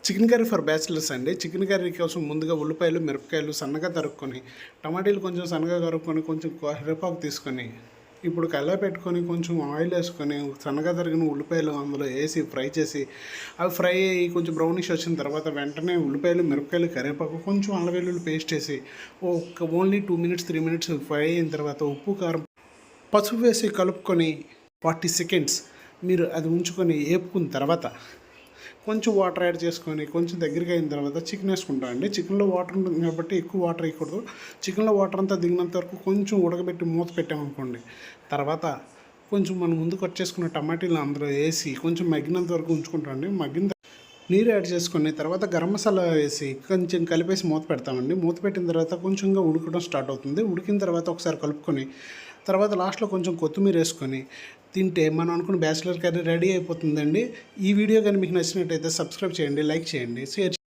Chicken curry for bachelors అండి. Chicken curry కోసం ముందుగా ఉల్లిపాయలు, మిరపకాయలు సన్నగా తరుక్కొని, టమాటీలు కొంచెం సన్నగా తరుక్కొని, కొంచెం కరివేపాకు తీసుకొని, ఇప్పుడు కల్లా పెట్టుకొని కొంచెం ఆయిల్ వేసుకొని సన్నగా తరిగిన ఉల్లిపాయలు అందులో వేసి ఫ్రై చేసి, అవి ఫ్రై అయ్యి కొంచెం బ్రౌనిష్ వచ్చిన తర్వాత వెంటనే ఉల్లిపాయలు, మిరపకాయలు, కరివేపాకు, కొంచెం అల్లం వెల్లుల్లి పేస్ట్ వేసి ఓన్లీ 2 మినిట్స్ 3 మినిట్స్ ఫ్రై అయిన తర్వాత ఉప్పు, కారం, పసుపు వేసి కలుపుకొని 40 సెకండ్స్ మీరు అది ఉంచుకొని వేపుకున్న తర్వాత కొంచెం వాటర్ యాడ్ చేసుకొని కొంచెం దగ్గరికి అయిన తర్వాత చికెన్ వేసుకుంటామండి. చికెన్లో వాటర్ ఉంటుంది కాబట్టి ఎక్కువ వాటర్ వేయకూడదు. చికెన్లో వాటర్ అంతా దిగినంత వరకు కొంచెం ఉడకబెట్టి మూత పెట్టామనుకోండి, తర్వాత కొంచెం మనం ముందు కట్ చేసుకున్న టమాటీలు అందులో వేసి కొంచెం మగ్గినంత వరకు ఉంచుకుంటామండి. మగ్గిన నీరు యాడ్ చేసుకుని తర్వాత గరం మసాలా వేసి కొంచెం కలిపేసి మూత పెడతామండి. మూత పెట్టిన తర్వాత కొంచెంగా ఉడకడం స్టార్ట్ అవుతుంది. ఉడికిన తర్వాత ఒకసారి కలుపుకొని తర్వాత లాస్ట్లో కొంచెం కొత్తిమీర వేసుకొని తింటే మనం అనుకున్న బ్యాచిలర్ కర్రీ రెడీ అయిపోతుందండి. ఈ వీడియో కానీ మీకు నచ్చినట్టయితే సబ్స్క్రైబ్ చేయండి, లైక్ చేయండి, షేర్ చేయండి.